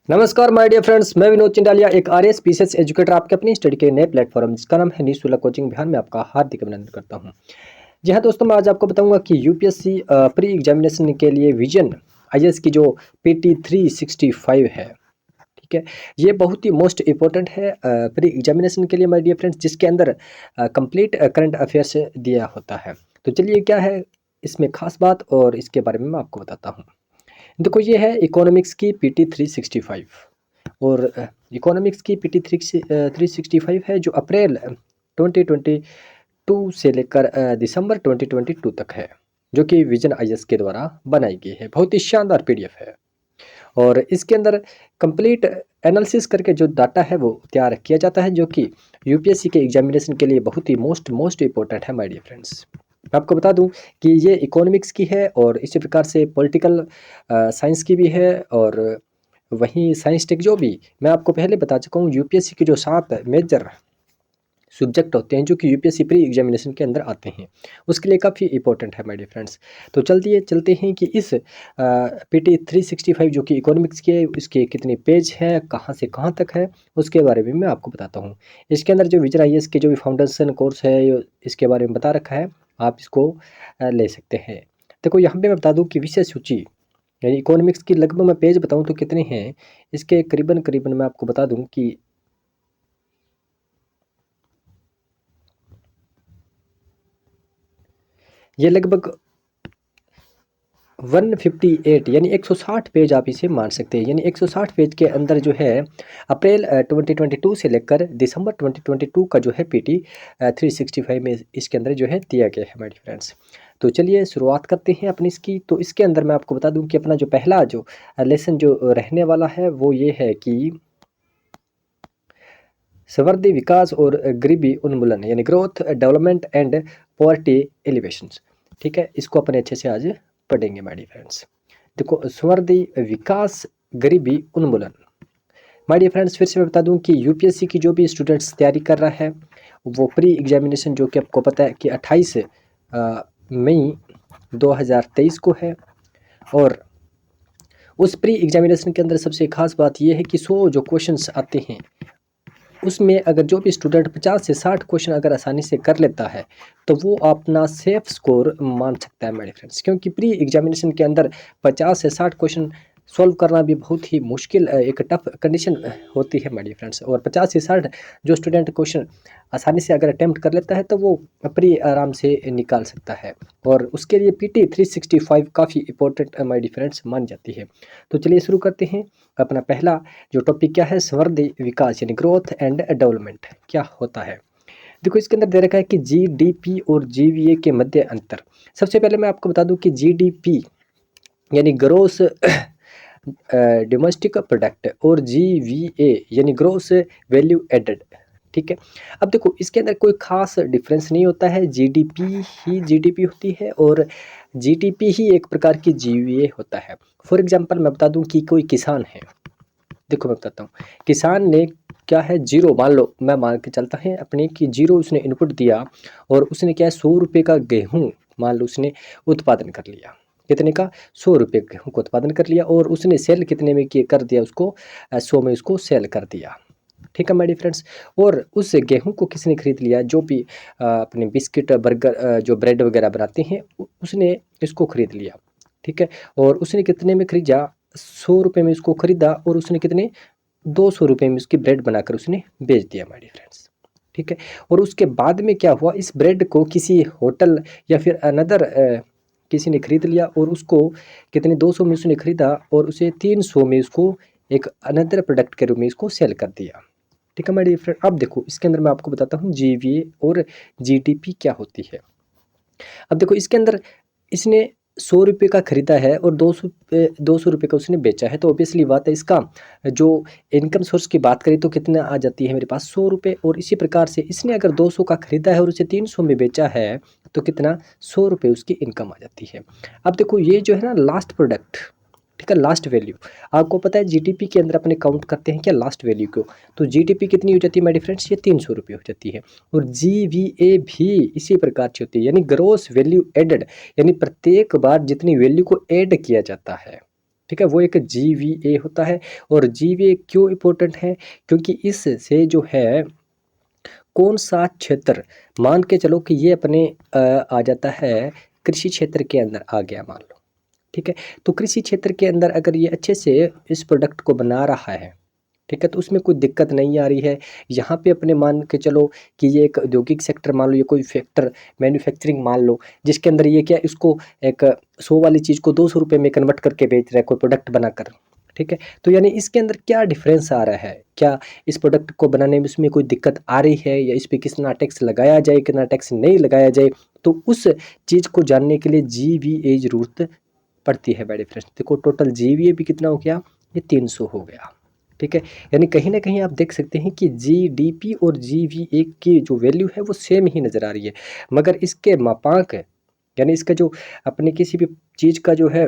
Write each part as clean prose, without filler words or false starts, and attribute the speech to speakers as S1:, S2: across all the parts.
S1: नमस्कार my dear friends, मैं विनोद चिंडालिया एक आरएएस पीसीएस एजुकेटर आपके अपनी स्टडी के नए प्लेटफॉर्म जिसका नाम है निशुल्क कोचिंग बिहार में आपका हार्दिक अभिनंदन करता हूं। जी हाँ दोस्तों, मैं आज आपको बताऊंगा कि यूपीएससी प्री एग्जामिनेशन के लिए विजन आईएएस की जो पीटी 365 है, ठीक है, ये बहुत ही मोस्ट इंपॉर्टेंट है प्री एग्जामिनेशन के लिए माय डियर फ्रेंड्स, जिसके अंदर कंप्लीट करंट अफेयर्स दिया होता है। तो चलिए क्या है इसमें खास बात और इसके बारे में मैं आपको बताता हूँ। देखो, ये है इकोनॉमिक्स की पीटी 365 और इकोनॉमिक्स की पीटी 365 है जो अप्रैल 2022 से लेकर दिसंबर 2022 तक है, जो कि विजन आईएएस के द्वारा बनाई गई है। बहुत ही शानदार पीडीएफ है और इसके अंदर कंप्लीट एनालिसिस करके जो डाटा है वो तैयार किया जाता है, जो कि यूपीएससी के एग्जामिनेशन के लिए बहुत ही मोस्ट इंपॉर्टेंट है माय डियर फ्रेंड्स। मैं आपको बता दूं कि ये इकोनॉमिक्स की है और इसी प्रकार से पॉलिटिकल साइंस की भी है और वहीं साइंस टेक जो भी मैं आपको पहले बता चुका हूँ। यूपीएससी के जो 7 मेजर सब्जेक्ट होते हैं जो कि यूपीएससी प्री एग्जामिनेशन के अंदर आते हैं, उसके लिए काफ़ी इंपॉर्टेंट है माय डियर फ्रेंड्स। तो चलते हैं कि इस पीटी 365 जो कि इकोनॉमिक्स के, इसके कितने पेज हैं, कहाँ से कहाँ तक है, उसके बारे में मैं आपको बताता हूँ। इसके अंदर जो विजन आईएएस के जो भी फाउंडेशन कोर्स है इसके बारे में बता रखा है, आप इसको ले सकते हैं। देखो यहाँ पे मैं बता दूँ कि विषय सूची यानी इकोनॉमिक्स की लगभग मैं पेज बताऊँ तो कितने हैं, इसके करीबन करीबन मैं आपको बता दूँ कि ये लगभग 158 यानी 160 पेज आप इसे मान सकते हैं। यानी 160 पेज के अंदर जो है अप्रैल 2022 से लेकर दिसंबर 2022 का जो है पीटी 365 में इसके अंदर जो है दिया गया है माय डियर फ्रेंड्स। तो चलिए शुरुआत करते हैं अपनी इसकी। तो इसके अंदर मैं आपको बता दूं कि अपना जो पहला जो लेसन जो रहने वाला है वो ये है कि समृद्धि विकास और गरीबी उन्मूलन यानी growth development and poverty alleviation. ठीक है, इसको अपने अच्छे से आज पढ़ेंगे माय डियर फ्रेंड्स। देखो, समृद्धि विकास गरीबी उन्मूलन। माय डियर फ्रेंड्स, फिर से मैं बता दूं कि यूपीएससी की जो भी स्टूडेंट्स तैयारी कर रहा है वो प्री एग्जामिनेशन जो कि आपको पता है कि 28 मई 2023 को है और उस प्री एग्जामिनेशन के अंदर सबसे खास बात यह है कि 100 जो क्वेश्चंस आते हैं उसमें अगर जो भी स्टूडेंट 50 से 60 क्वेश्चन अगर आसानी से कर लेता है तो वो अपना सेफ स्कोर मान सकता है मेरे फ्रेंड्स, क्योंकि प्री एग्जामिनेशन के अंदर 50 से 60 क्वेश्चन सॉल्व करना भी बहुत ही मुश्किल एक टफ कंडीशन होती है मेरे फ्रेंड्स। और 50 से 60 जो स्टूडेंट क्वेश्चन आसानी से अगर अटेम्प्ट कर लेता है तो वो प्री आराम से निकाल सकता है और उसके लिए पीटी 365 काफ़ी इंपॉर्टेंट माय डियर फ्रेंड्स मान जाती है। तो चलिए शुरू करते हैं। अपना पहला जो टॉपिक क्या है, समृद्धि विकास यानी ग्रोथ एंड डेवलपमेंट क्या होता है। देखो, इसके अंदर दे रखा है कि जीडीपी और जीवीए के मध्य अंतर। सबसे पहले मैं आपको बता दूं कि जीडीपी यानी ग्रोस डोमेस्टिक प्रोडक्ट और जीवीए यानी ग्रोस वैल्यू एडेड। ठीक है, अब देखो इसके अंदर कोई खास डिफरेंस नहीं होता है, जीडीपी ही जीडीपी होती है और जीडीपी ही एक प्रकार की जीवीए होता है। फॉर एग्जांपल मैं बता दूं कि कोई किसान है, देखो मैं बताता हूँ, किसान ने क्या है जीरो, मान लो मैं मान के चलता है अपने कि जीरो उसने इनपुट दिया और उसने क्या है 100 रुपये का गेहूँ मान लो उसने उत्पादन कर लिया। कितने का? 100 रुपये गेहूँ को उत्पादन कर लिया और उसने सेल कितने में कर दिया उसको 100 में उसको सेल कर दिया। ठीक है माय डियर फ्रेंड्स, और उस गेहूं को किसने खरीद लिया? जो भी अपने बिस्किट बर्गर जो ब्रेड वगैरह बनाते हैं उसने इसको खरीद लिया। ठीक है, और उसने कितने में खरीदा? 100 रुपये में इसको खरीदा और उसने कितने 200 रुपये में उसकी ब्रेड बनाकर उसने बेच दिया माय डियर फ्रेंड्स। ठीक है, और उसके बाद में क्या हुआ, इस ब्रेड को किसी होटल या फिर अनदर किसी ने खरीद लिया और उसको कितने 200 में उसने खरीदा और उसे 300 में उसको एक अनदर प्रोडक्ट के रूप में इसको सेल कर दिया। ठीक है माय डियर फ्रेंड, अब देखो इसके अंदर मैं आपको बताता हूँ जीवीए और जीडीपी क्या होती है। अब देखो इसके अंदर इसने 100 रुपये का खरीदा है और 200 रुपये का उसने बेचा है, तो ऑब्वियसली बात है इसका जो इनकम सोर्स की बात करें तो कितना आ जाती है मेरे पास 100 रुपये। और इसी प्रकार से इसने अगर 200 का खरीदा है और उसे 300 में बेचा है तो कितना 100 रुपये उसकी इनकम आ जाती है। अब देखो ये जो है ना लास्ट प्रोडक्ट, ठीक है, लास्ट वैल्यू आपको पता है जीडीपी के अंदर अपने काउंट करते हैं क्या लास्ट वैल्यू को, तो जीडीपी कितनी हो जाती है माय फ्रेंड्स, ये 300 रुपये हो जाती है। और जीवीए भी इसी प्रकार से होती है यानी ग्रोस वैल्यू एडेड, यानी प्रत्येक बार जितनी वैल्यू को ऐड किया जाता है ठीक है, वो एक GVA होता है। और GVA क्यों इम्पोर्टेंट है, क्योंकि इससे जो है कौन सा क्षेत्र, मान के चलो कि ये अपने आ जाता है कृषि क्षेत्र के अंदर आ गया मान लो, ठीक है, तो कृषि क्षेत्र के अंदर अगर ये अच्छे से इस प्रोडक्ट को बना रहा है, ठीक है, तो उसमें कोई दिक्कत नहीं आ रही है। यहाँ पे अपने मान के चलो कि ये एक औद्योगिक सेक्टर मान लो, ये कोई फैक्टर मैन्युफैक्चरिंग मान लो, जिसके अंदर ये क्या इसको एक 100 वाली चीज़ को 200 रुपये में कन्वर्ट करके बेच रहा है कोई प्रोडक्ट बनाकर, ठीक है, तो यानी इसके अंदर क्या डिफरेंस आ रहा है, क्या इस प्रोडक्ट को बनाने में उसमें कोई दिक्कत आ रही है, या इस पर कितना टैक्स लगाया जाए, कितना टैक्स नहीं लगाया जाए, तो उस चीज़ को जानने के लिए GVA ज़रूरत पड़ती है मेरे फ्रेंड्स। देखो टोटल GVA भी कितना हो गया, ये 300 हो गया, ठीक है, यानी कहीं ना कहीं आप देख सकते हैं कि GDP और GVA की जो वैल्यू है वो सेम ही नज़र आ रही है, मगर इसके मापांक यानी इसका जो अपने किसी भी चीज़ का जो है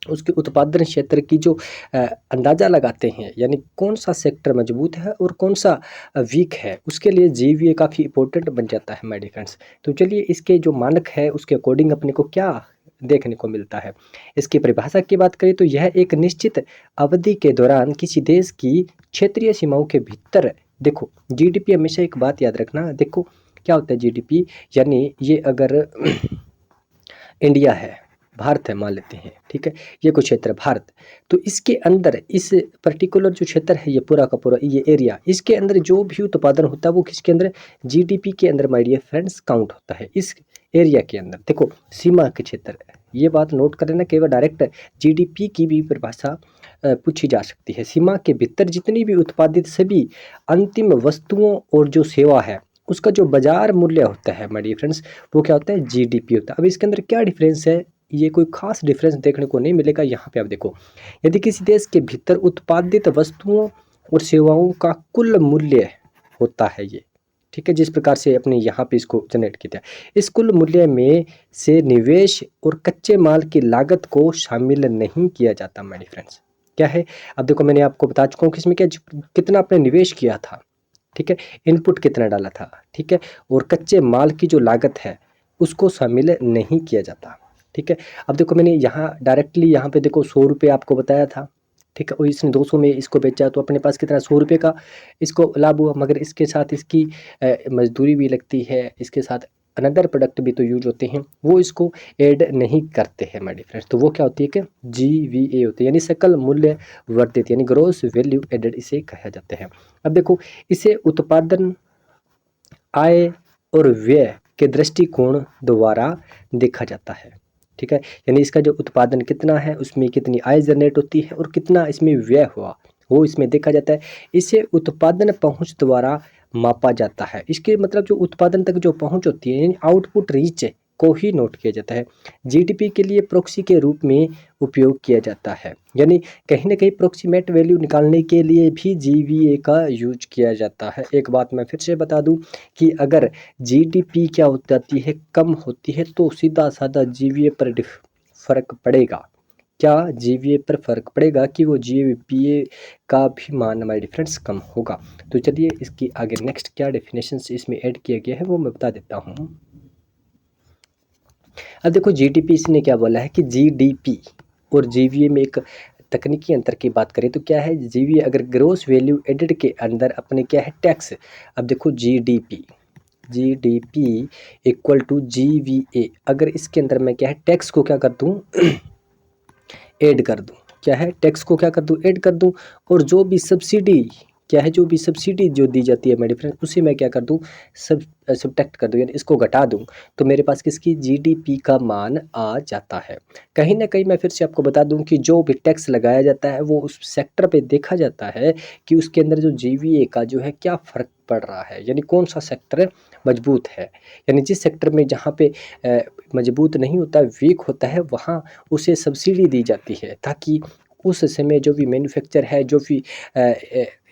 S1: उसके उत्पादन क्षेत्र की जो अंदाज़ा लगाते हैं, यानी कौन सा सेक्टर मजबूत है और कौन सा वीक है, उसके लिए GVA काफ़ी इंपॉर्टेंट बन जाता है माय डियर फ्रेंड्स। तो चलिए इसके जो मानक है उसके अकॉर्डिंग अपने को क्या देखने को मिलता है। इसकी परिभाषा की बात करें तो यह एक निश्चित अवधि के दौरान किसी देश की क्षेत्रीय सीमाओं के भीतर, देखो GDP हमेशा एक बात याद रखना, देखो क्या होता है GDP, यानी ये अगर इंडिया है, भारत है मान लेते हैं, ठीक है, ये कोई क्षेत्र है भारत, तो इसके अंदर इस पर्टिकुलर जो क्षेत्र है ये पूरा का पूरा ये एरिया, इसके अंदर जो भी उत्पादन होता है वो किसके अंदर, GDP के अंदर माय डियर फ्रेंड्स काउंट होता है इस एरिया के अंदर। देखो सीमा के क्षेत्र, ये बात नोट कर लेना, केवल डायरेक्ट GDP की भी परिभाषा पूछी जा सकती है। सीमा के भीतर जितनी भी उत्पादित सभी अंतिम वस्तुओं और जो सेवा है उसका जो बाजार मूल्य होता है माय डियर फ्रेंड्स, वो क्या होता है, GDP होता है। अब इसके अंदर क्या डिफरेंस है, ये कोई खास डिफरेंस देखने को नहीं मिलेगा। यहाँ पे आप देखो, यदि किसी देश के भीतर उत्पादित वस्तुओं और सेवाओं का कुल मूल्य होता है ये, ठीक है, जिस प्रकार से अपने यहाँ पे इसको जनरेट किया, इस कुल मूल्य में से निवेश और कच्चे माल की लागत को शामिल नहीं किया जाता माय डियर फ्रेंड्स। क्या है, अब देखो मैंने आपको बता चुका हूँ कि इसमें क्या कितना आपने निवेश किया था, ठीक है, इनपुट कितना डाला था, ठीक है, और कच्चे माल की जो लागत है उसको शामिल नहीं किया जाता, ठीक है। अब देखो मैंने यहाँ डायरेक्टली यहाँ पे देखो 100 रुपये आपको बताया था, ठीक है, और इसने 200 में इसको बेचा तो अपने पास कितना 100 रुपये का इसको लाभ हुआ, मगर इसके साथ इसकी मजदूरी भी लगती है, इसके साथ अनदर प्रोडक्ट भी तो यूज होते हैं, वो इसको ऐड नहीं करते हैं माय डियर फ्रेंड्स। तो वो क्या होती है कि GVA होती है, यानी सकल मूल्य वर्धित, यानी ग्रोस वैल्यू एडेड इसे कहा जाता है। अब देखो इसे उत्पादन, आय और व्यय के दृष्टिकोण द्वारा देखा जाता है, ठीक है, यानी इसका जो उत्पादन कितना है उसमें कितनी आय जनरेट होती है और कितना इसमें व्यय हुआ वो इसमें देखा जाता है। इसे उत्पादन पहुंच द्वारा मापा जाता है। इसके मतलब जो उत्पादन तक जो पहुंच होती है यानी आउटपुट रीच को ही नोट किया जाता है। GDP के लिए प्रोक्सी के रूप में उपयोग किया जाता है, यानी कहीं ना कहीं प्रोक्सीमेट वैल्यू निकालने के लिए भी GVA का यूज किया जाता है। एक बात मैं फिर से बता दूं कि अगर GDP क्या हो जाती है, कम होती है, तो सीधा साधा GVA पर फर्क पड़ेगा। क्या GVA पर फर्क पड़ेगा कि वो GVA का भी मान माय डिफरेंस कम होगा। तो चलिए इसकी आगे नेक्स्ट क्या डेफिनेशन इसमें ऐड किया गया है वो मैं बता देता हूँ। अब देखो GDP इसने क्या बोला है कि GDP और GVA में एक तकनीकी अंतर की बात करें तो क्या है, GVA अगर ग्रोस वैल्यू एडेड के अंदर अपने क्या है टैक्स, अब देखो GDP इक्वल टू GVA, अगर इसके अंदर मैं क्या है टैक्स को क्या कर दूं ऐड कर दूं, क्या है टैक्स को क्या कर दूं ऐड कर दूं, और जो भी सब्सिडी क्या है, जो भी सब्सिडी जो दी जाती है मेरे फ्रेंड उसी में क्या कर दूं सब्ट्रैक्ट कर दूं, यानी इसको घटा दूं, तो मेरे पास किसकी GDP का मान आ जाता है। कहीं ना कहीं मैं फिर से आपको बता दूं कि जो भी टैक्स लगाया जाता है वो उस सेक्टर पे देखा जाता है कि उसके अंदर जो GVA का जो है क्या फ़र्क पड़ रहा है, यानी कौन सा सेक्टर मजबूत है, यानी जिस सेक्टर में जहाँ पे मजबूत नहीं होता वीक होता है वहाँ उसे सब्सिडी दी जाती है, ताकि उस समय जो भी मैन्युफैक्चर है, जो भी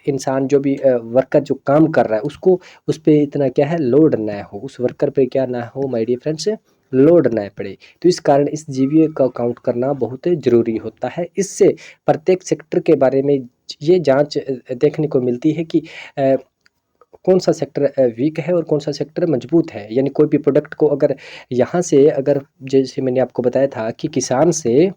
S1: इंसान, जो भी वर्कर जो काम कर रहा है उसको उस पर इतना क्या है लोड ना हो, उस वर्कर पे क्या ना हो माय डियर फ्रेंड्स लोड ना पड़े। तो इस कारण इस GVA का काउंट करना बहुत ज़रूरी होता है। इससे प्रत्येक सेक्टर के बारे में ये जांच देखने को मिलती है कि कौन सा सेक्टर वीक है और कौन सा सेक्टर मजबूत है, यानी कोई भी प्रोडक्ट को अगर यहाँ से अगर जैसे मैंने आपको बताया था कि किसान से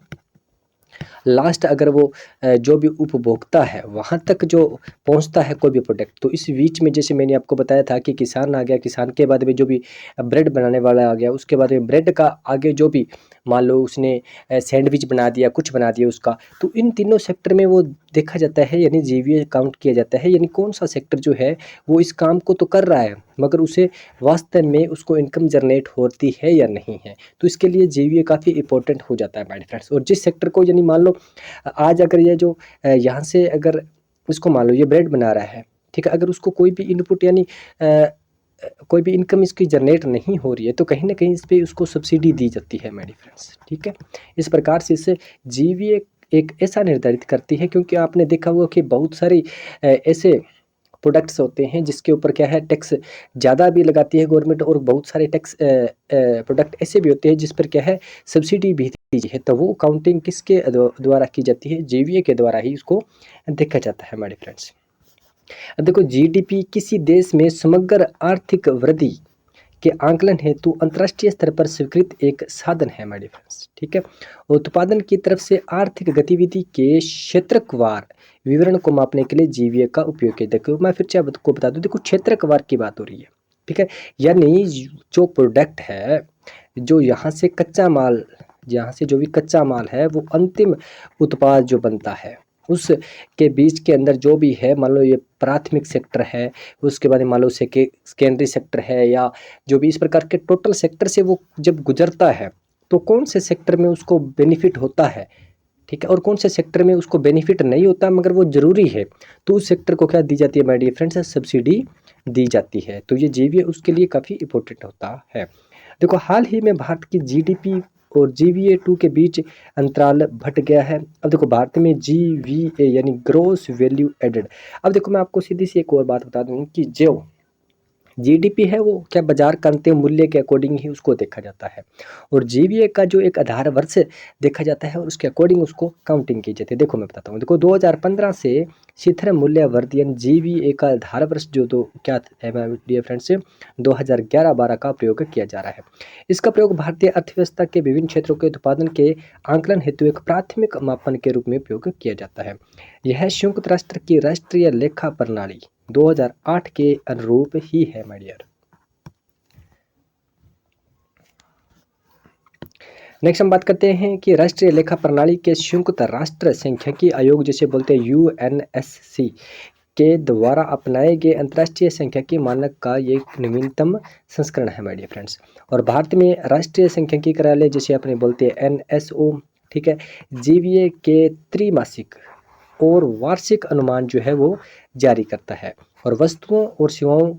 S1: लास्ट अगर वो जो भी उपभोक्ता है वहाँ तक जो पहुँचता है कोई भी प्रोडक्ट, तो इस बीच में जैसे मैंने आपको बताया था कि किसान आ गया, किसान के बाद में जो भी ब्रेड बनाने वाला आ गया, उसके बाद में ब्रेड का आगे जो भी मान लो उसने सैंडविच बना दिया, कुछ बना दिया उसका, तो इन तीनों सेक्टर में वो देखा जाता है, यानी जीवीए काउंट किया जाता है, यानी कौन सा सेक्टर जो है वो इस काम को तो कर रहा है मगर उसे वास्तव में उसको इनकम जनरेट होती है या नहीं है। तो इसके लिए जीवीए काफ़ी इंपॉर्टेंट हो जाता है माय फ्रेंड्स। और जिस सेक्टर को यानी मान लो आज अगर ये जो यहाँ से अगर इसको मान लो ये ब्रेड बना रहा है, ठीक है, अगर उसको कोई भी इनपुट यानी कोई भी इनकम इसकी जनरेट नहीं हो रही है, तो कहीं ना कहीं इस पे उसको सब्सिडी दी जाती है मेरी फ्रेंड्स, ठीक है। इस प्रकार से इससे जीवीए एक ऐसा निर्धारित करती है, क्योंकि आपने देखा होगा कि बहुत सारी ऐसे प्रोडक्ट्स होते हैं जिसके ऊपर क्या है टैक्स ज़्यादा भी लगाती है गवर्नमेंट, और बहुत सारे टैक्स प्रोडक्ट ऐसे भी होते हैं जिस पर क्या है सब्सिडी भी दी है। तो वो काउंटिंग किसके द्वारा की जाती है? जीवीए के द्वारा ही उसको देखा जाता है हमारे फ्रेंड्स। अब देखो, जीडीपी किसी देश में समग्र आर्थिक वृद्धि के आंकलन हेतु अंतर्राष्ट्रीय स्तर पर स्वीकृत एक साधन है हमारे फ्रेंड्स, ठीक है। उत्पादन की तरफ से आर्थिक गतिविधि के क्षेत्रवार विवरण को मापने के लिए जीवीए का उपयोग किया। देखो मैं फिर से आपको बता दूं, देखो क्षेत्रवार की बात हो रही है, ठीक है। यानी जो प्रोडक्ट है, जो यहाँ से कच्चा माल, यहाँ से जो भी कच्चा माल है वो अंतिम उत्पाद जो बनता है उसके बीच के अंदर जो भी है, मान लो ये प्राथमिक सेक्टर है, उसके बाद मान लो सेकेंडरी सेक्टर है, या जो भी इस प्रकार के टोटल सेक्टर से वो जब गुजरता है तो कौन से सेक्टर में उसको बेनिफिट होता है, ठीक है, और कौन से सेक्टर में उसको बेनिफिट नहीं होता मगर वो ज़रूरी है, तो उस सेक्टर को क्या दी जाती है माय डियर फ्रेंड्स? सब्सिडी दी जाती है। तो ये जीवीए उसके लिए काफ़ी इंपॉर्टेंट होता है। देखो हाल ही में भारत की जीडीपी और जीवीए 2 के बीच अंतराल घट गया है। अब देखो भारत में जीवीए यानी ग्रोस वैल्यू एडेड, अब देखो मैं आपको सीधी सी एक और बात बता दूं कि जो जीडीपी है वो क्या बाजार का अंतिम मूल्य के अकॉर्डिंग ही उसको देखा जाता है, और जीवीए का जो एक आधार वर्ष देखा जाता है और उसके अकॉर्डिंग उसको काउंटिंग की जाती है। देखो मैं बताता हूँ, देखो 2015 से शिथिर मूल्य वर्धन जीवीए का आधार वर्ष जो दो क्या है डियर फ्रेंड्स, 2011-12 का प्रयोग किया जा रहा है। इसका प्रयोग भारतीय अर्थव्यवस्था के विभिन्न क्षेत्रों के उत्पादन के आंकलन हेतु एक प्राथमिक मापन के रूप में उपयोग किया जाता है। यह संयुक्त राष्ट्र की राष्ट्रीय लेखा प्रणाली 2008 के अनुरूप ही है माय डियर। नेक्स्ट हम बात करते हैं कि राष्ट्रीय लेखा प्रणाली के संयुक्त राष्ट्र सांख्यिकी आयोग जिसे बोलते हैं यूएनएससी के द्वारा अपनाए गए अंतर्राष्ट्रीय सांख्यिकी मानक का ये नवीनतम संस्करण है माय डियर फ्रेंड्स। और भारत में राष्ट्रीय सांख्यिकी कार्यालय जिसे अपने बोलते हैं एनएसओ, ठीक है, जीवीए के त्रैमासिक और वार्षिक अनुमान जो है वो जारी करता है, और वस्तुओं और सेवाओं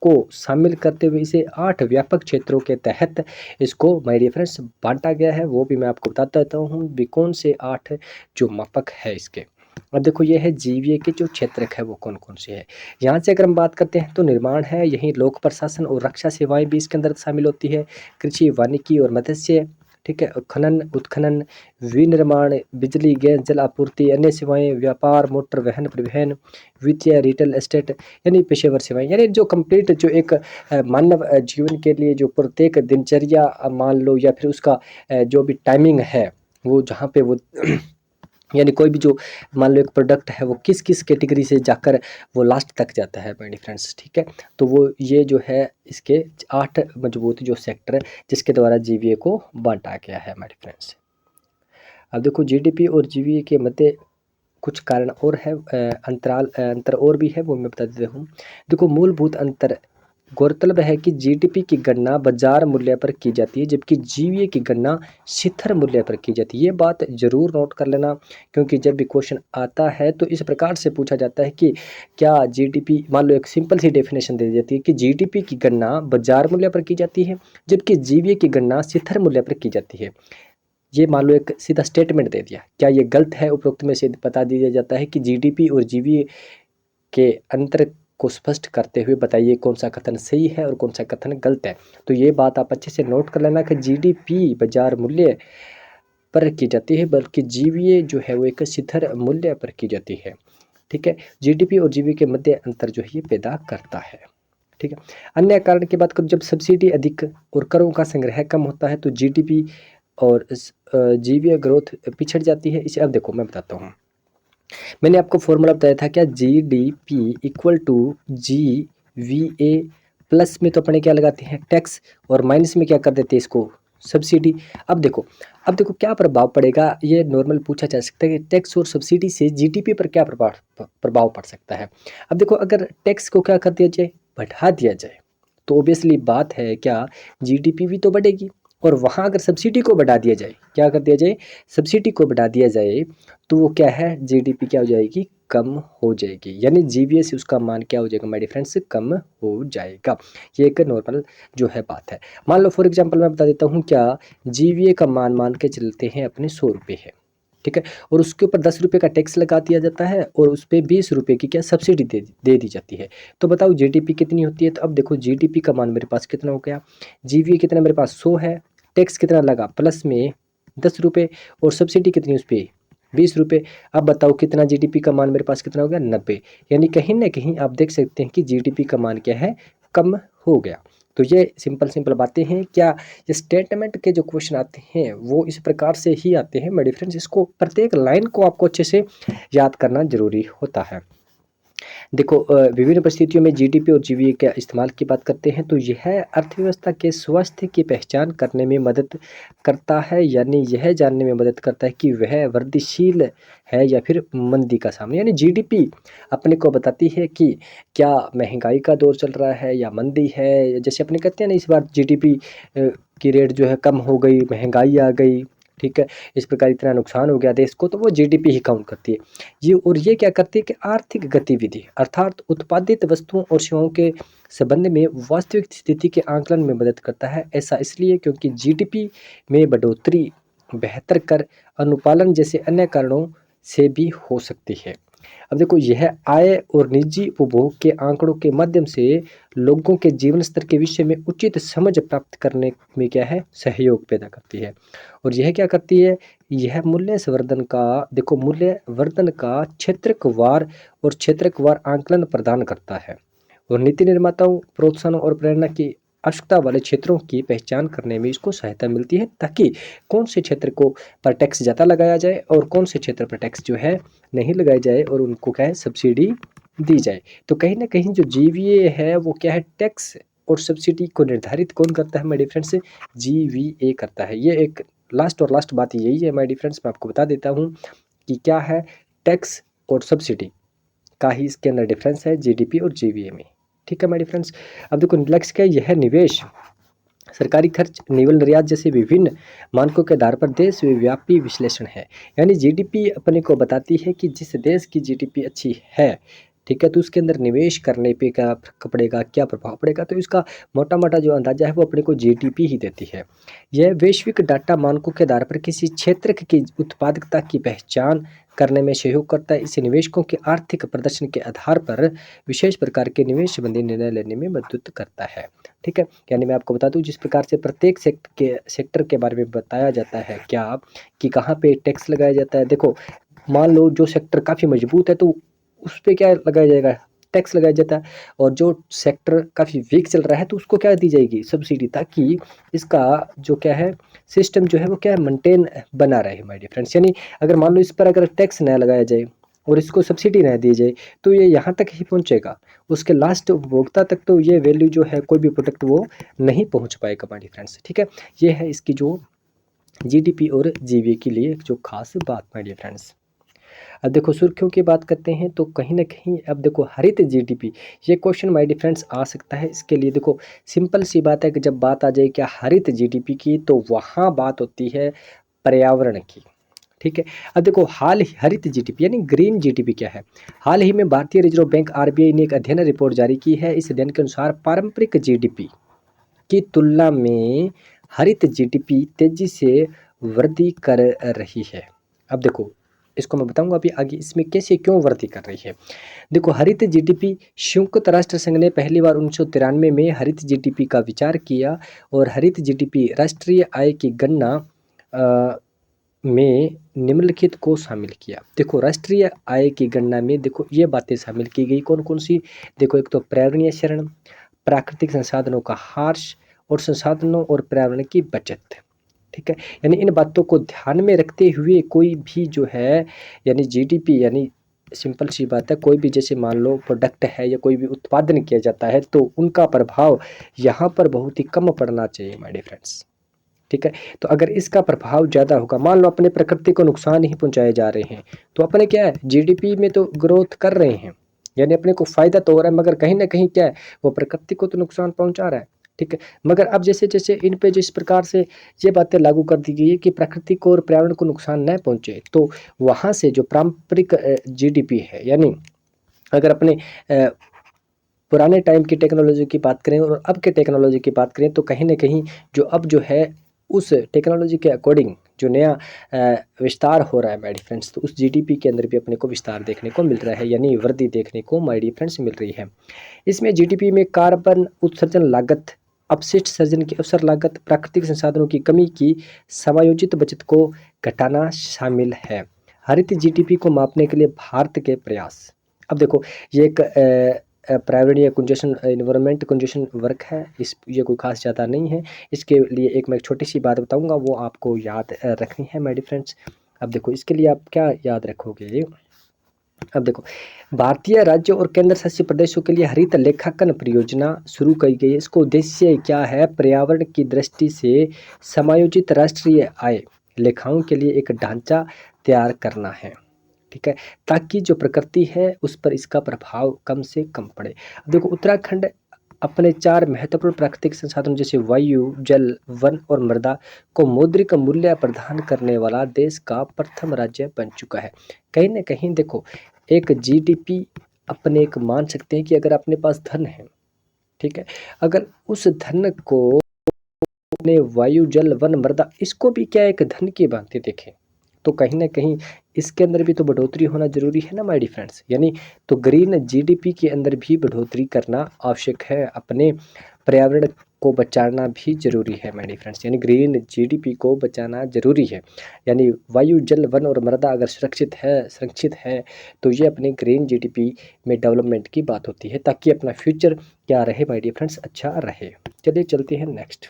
S1: को शामिल करते हुए इसे 8 व्यापक क्षेत्रों के तहत इसको माय डियर फ्रेंड्स बांटा गया है। वो भी मैं आपको बताता रहता हूँ भी कौन से 8 जो मापक है इसके। अब देखो ये है जीवीए के जो क्षेत्रक है वो कौन कौन से है। यहाँ से अगर हम बात करते हैं तो निर्माण है, यही लोक प्रशासन और रक्षा सेवाएं भी इसके अंदर शामिल होती है, कृषि, वानिकी और मत्स्य, ठीक है, खनन, उत्खनन, विनिर्माण, बिजली, गैस, जल आपूर्ति, अन्य सेवाएं, व्यापार, मोटर वाहन परिवहन, वित्तीय, रिटेल एस्टेट यानी पेशेवर सेवाएं, यानी जो कंप्लीट जो एक मानव जीवन के लिए जो प्रत्येक दिनचर्या मान लो या फिर उसका जो भी टाइमिंग है वो जहाँ पे वो यानी कोई भी जो मान लो एक प्रोडक्ट है वो किस किस कैटेगरी से जाकर वो लास्ट तक जाता है मेरे फ्रेंड्स, ठीक है। तो वो ये जो है इसके 8 मजबूत जो सेक्टर है जिसके द्वारा जीवीए को बांटा गया है मेरे फ्रेंड्स। अब देखो जीडीपी और जीवीए के मध्य कुछ कारण और है, अंतर और भी है वो मैं बता देता हूँ। देखो मूलभूत अंतर, गौरतलब है कि जीडीपी की गणना बाजार मूल्य पर की जाती है जबकि जीवीए की गणना शिखर मूल्य पर की जाती है। ये बात जरूर नोट कर लेना, क्योंकि जब भी क्वेश्चन आता है तो इस प्रकार से पूछा जाता है कि क्या जीडीपी, मान लो एक सिंपल सी डेफिनेशन दे दी जाती है कि जीडीपी की गणना बाजार मूल्य पर की जाती है जबकि जीवीए की गणना शिखर मूल्य पर की जाती है। ये मान लो एक सीधा स्टेटमेंट दे दिया, क्या ये गलत है? उपरोक्त में से बता दिया जाता है कि जीडीपी और जीवीए के अंतर को स्पष्ट करते हुए बताइए कौन सा कथन सही है और कौन सा कथन गलत है। तो ये बात आप अच्छे से नोट कर लेना कि जीडीपी बाजार मूल्य पर की जाती है बल्कि जीवीए जो है वो एक शिखर मूल्य पर की जाती है, ठीक है। जीडीपी और जीवीए के मध्य अंतर जो है ये पैदा करता है, ठीक है। अन्य कारण की बात करूँ, जब सब्सिडी अधिक और करों का संग्रह कम होता है तो जीडीपी और जीवीए ग्रोथ पिछड़ जाती है। इसे अब देखो मैं बताता हूँ, मैंने आपको फॉर्मूला बताया था क्या, GDP equal to GVA, plus में तो अपने क्या लगाते हैं टैक्स, और माइनस में क्या कर देते हैं इसको सब्सिडी। अब देखो क्या प्रभाव पड़ेगा, ये नॉर्मल पूछा जा सकता है कि टैक्स और सब्सिडी से जीडीपी पर क्या प्रभाव पड़ सकता है। अब देखो अगर टैक्स को क्या कर दिया जाए, बढ़ा दिया जाए, तो ऑब्वियसली बात है क्या, जीडीपी भी तो बढ़ेगी। और वहाँ अगर सब्सिडी को बढ़ा दिया जाए, क्या कर दिया जाए, सब्सिडी को बढ़ा दिया जाए, तो वो क्या है, जीडीपी क्या हो जाएगी, कम हो जाएगी, यानी जीवीए से उसका मान क्या हो जाएगा माय डिफरेंस, कम हो जाएगा। ये एक नॉर्मल जो है बात है। मान लो फॉर एग्जांपल मैं बता देता हूँ क्या, जीवीए का मान मान के चलते हैं अपने 100 रुपये है, ठीक है, और उसके ऊपर 10 रुपये का टैक्स लगा दिया जाता है, और उस पर 20 रुपये की क्या सब्सिडी दे दी जाती है। तो बताओ जीडीपी कितनी होती है। तो अब देखो जीडीपी का मान मेरे पास कितना हो गया, जीवीए कितना मेरे पास 100 है, टैक्स कितना लगा प्लस में 10 रुपये, और सब्सिडी कितनी उस पर 20 रुपये। अब बताओ कितना जीडीपी का मान मेरे पास कितना हो गया, 90। यानी कहीं ना कहीं आप देख सकते हैं कि जीडीपी का मान क्या है, कम हो गया। तो ये सिंपल बातें हैं क्या, ये स्टेटमेंट के जो क्वेश्चन आते हैं वो इस प्रकार से ही आते हैं मेरे फ्रेंड्स। इसको प्रत्येक लाइन को आपको अच्छे से याद करना जरूरी होता है। देखो विभिन्न परिस्थितियों में जीडीपी और जीवीए के इस्तेमाल की बात करते हैं, तो यह अर्थव्यवस्था के स्वास्थ्य की पहचान करने में मदद करता है, यानी यह जानने में मदद करता है कि वह वृद्धिशील है या फिर मंदी का सामना। यानी जीडीपी अपने को बताती है कि क्या महंगाई का दौर चल रहा है या मंदी है। जैसे अपने कहते हैं ना, इस बार जीडीपी की रेट जो है कम हो गई, महंगाई आ गई, ठीक है, इस प्रकार इतना नुकसान हो गया देश को, तो वो जीडीपी ही काउंट करती है। ये क्या करती है कि आर्थिक गतिविधि अर्थात उत्पादित वस्तुओं और सेवाओं के संबंध में वास्तविक स्थिति के आकलन में मदद करता है। ऐसा इसलिए क्योंकि जीडीपी में बढ़ोतरी बेहतर कर अनुपालन जैसे अन्य कारणों से भी हो सकती है। अब देखो यह आय और निजी उपभोग के आंकड़ों के माध्यम से लोगों के जीवन स्तर के विषय में उचित समझ प्राप्त करने में क्या है, सहयोग पैदा करती है। और यह क्या करती है, यह मूल्य वर्धन का क्षेत्रकवार और क्षेत्रकवार आंकलन प्रदान करता है, और नीति निर्माताओं प्रोत्साहन और प्रेरणा की आवश्यकता वाले क्षेत्रों की पहचान करने में इसको सहायता मिलती है, ताकि कौन से क्षेत्र को पर टैक्स ज़्यादा लगाया जाए और कौन से क्षेत्र पर टैक्स जो है नहीं लगाई जाए, और उनको क्या है सब्सिडी दी जाए। तो कहीं ना कहीं जो जीवीए है वो क्या है, टैक्स और सब्सिडी को निर्धारित कौन करता है माय डियर फ्रेंड्स, जीवीए करता है। ये एक लास्ट बात यही है माय डियर फ्रेंड्स, मैं आपको बता देता हूँ कि क्या है, टैक्स और सब्सिडी का ही इसके अंदर डिफरेंस है जीडीपी और जीवीए में, ठीक है माय डियर फ्रेंड्स। अब देखो नेक्स्ट क्या है, यह निवेश सरकारी खर्च निवल निर्यात जैसे विभिन्न मानकों के आधार पर देशव्यापी विश्लेषण है। यानी जीडीपी अपने को बताती है कि जिस देश की जीडीपी अच्छी है, ठीक है, तो उसके अंदर निवेश करने पे क्या फर्क पड़ेगा, क्या प्रभाव पड़ेगा, तो इसका मोटा जो अंदाजा है वो अपने को जीडीपी ही देती है। यह वैश्विक डाटा मानकों के आधार पर किसी क्षेत्र की उत्पादकता की पहचान करने में सहयोग करता है। इसे निवेशकों के आर्थिक प्रदर्शन के आधार पर विशेष प्रकार के निवेश संबंधी निर्णय लेने में मदद करता है, ठीक है। यानी मैं आपको बता दूं, जिस प्रकार से प्रत्येक सेक्टर के बारे में बताया जाता है क्या, कि कहाँ पे टैक्स लगाया जाता है। देखो मान लो जो सेक्टर काफ़ी मजबूत है तो उस पे क्या लगाया जाएगा, टैक्स लगाया जाता है, और जो सेक्टर काफ़ी वीक चल रहा है तो उसको क्या दी जाएगी, सब्सिडी, ताकि इसका जो क्या है सिस्टम जो है वो क्या है मेंटेन बना रहे माय डियर फ्रेंड्स। यानी अगर मान लो इस पर अगर टैक्स नया लगाया जाए और इसको सब्सिडी ना दी जाए, तो ये यहाँ तक ही पहुँचेगा, उसके लास्ट उपभोक्ता तक तो ये वैल्यू जो है कोई भी प्रोडक्ट वो नहीं पहुँच पाएगा माय डियर फ्रेंड्स, ठीक है। ये है इसकी जो जीडीपी और जीवीए के लिए जो खास बात माय डियर फ्रेंड्स। अब देखो सुर्खियों की बात करते हैं तो कहीं ना कहीं अब देखो हरित जीडीपी, ये क्वेश्चन माय डियर फ्रेंड्स आ सकता है। इसके लिए देखो सिंपल सी बात है कि जब बात आ जाए क्या हरित जीडीपी की, तो वहाँ बात होती है पर्यावरण की, ठीक है। अब देखो हरित जीडीपी यानी ग्रीन जीडीपी क्या है। हाल ही में भारतीय रिजर्व बैंक आरबीआई ने एक अध्ययन रिपोर्ट जारी की है। इस अध्ययन के अनुसार पारंपरिक जीडीपी की तुलना में हरित जीडीपी तेजी से वृद्धि कर रही है। अब देखो इसको मैं बताऊंगा अभी आगे इसमें कैसे क्यों वृद्धि कर रही है। देखो हरित जीडीपी, संयुक्त राष्ट्र संघ ने पहली बार 1993 में हरित जीडीपी का विचार किया, और हरित जीडीपी राष्ट्रीय आय की गणना में निम्नलिखित को शामिल किया। देखो राष्ट्रीय आय की गणना में देखो ये बातें शामिल की गई, कौन कौन सी, देखो एक तो पर्यावरणीय क्षरण, प्राकृतिक संसाधनों का ह्रास, और संसाधनों और पर्यावरण की बचत, ठीक है। यानी इन बातों को ध्यान में रखते हुए कोई भी जो है यानी जीडीपी यानी सिंपल सी बात है, कोई भी जैसे मान लो प्रोडक्ट है या कोई भी उत्पादन किया जाता है तो उनका प्रभाव यहाँ पर बहुत ही कम पड़ना चाहिए माय डियर फ्रेंड्स। ठीक है। तो अगर इसका प्रभाव ज़्यादा होगा, मान लो अपने प्रकृति को नुकसान ही पहुंचाए जा रहे हैं, तो अपने क्या है जीडीपी में तो ग्रोथ कर रहे हैं, यानी अपने को फायदा तो हो रहा है, मगर कहीं ना कहीं क्या है वो प्रकृति को तो नुकसान पहुंचा रहा है। ठीक है। मगर अब जैसे जैसे इन पे जिस प्रकार से ये बातें लागू कर दी गई है कि प्रकृति को और पर्यावरण को नुकसान न पहुंचे, तो वहाँ से जो पारंपरिक जीडीपी है, यानी अगर अपने पुराने टाइम की टेक्नोलॉजी की बात करें और अब के टेक्नोलॉजी की बात करें, तो कहीं ना कहीं जो अब जो है उस टेक्नोलॉजी के अकॉर्डिंग जो नया विस्तार हो रहा है माय डियर फ्रेंड्स, तो उस जीडीपी के अंदर भी अपने को विस्तार देखने को मिल रहा है, यानी वृद्धि देखने को माय डियर फ्रेंड्स मिल रही है। इसमें जीडीपी में कार्बन उत्सर्जन लागत, अपशिष्ट सर्जन की अवसर लागत, प्राकृतिक संसाधनों की कमी की समायोजित बचत को घटाना शामिल है। हरित जीडीपी को मापने के लिए भारत के प्रयास। अब देखो ये एक प्राइवेट या कंजेशन इन्वायरमेंट कंजेशन वर्क है, इस ये कोई खास ज़्यादा नहीं है। इसके लिए मैं एक छोटी सी बात बताऊंगा, वो आपको याद रखनी है माय डियर फ्रेंड्स। अब देखो इसके लिए आप क्या याद रखोगे। अब देखो भारतीय राज्यों और केंद्र शासित प्रदेशों के लिए हरित लेखांकन परियोजना शुरू की गई है। इसका उद्देश्य क्या है, पर्यावरण की दृष्टि से समायोजित राष्ट्रीय आय लेखाओं के लिए एक ढांचा तैयार करना है। ठीक है, ताकि जो प्रकृति है उस पर इसका प्रभाव कम से कम पड़े। अब देखो उत्तराखंड अपने 4 महत्वपूर्ण प्राकृतिक संसाधन जैसे वायु, जल, वन और मृदा को मौद्रिक मूल्य प्रदान करने वाला देश का प्रथम राज्य बन चुका है। कहीं ना कहीं देखो एक जीडीपी अपने एक मान सकते हैं कि अगर अपने पास धन है, ठीक है, अगर उस धन को अपने वायु, जल, वन, मृदा इसको भी क्या एक धन की भांति देखें, तो कहीं ना कहीं इसके अंदर भी तो बढ़ोतरी होना जरूरी है ना माय डियर फ्रेंड्स। यानी तो ग्रीन जीडीपी के अंदर भी बढ़ोतरी करना आवश्यक है, अपने पर्यावरण को बचाना भी जरूरी है माय डियर फ्रेंड्स। यानी ग्रीन जीडीपी को बचाना जरूरी है, यानी वायु, जल, वन और मृदा अगर संरक्षित है तो ये अपने ग्रीन जीडीपी में डेवलपमेंट की बात होती है, ताकि अपना फ्यूचर क्या रहे माय डियर फ्रेंड्स, अच्छा रहे। चलिए चलते हैं नेक्स्ट।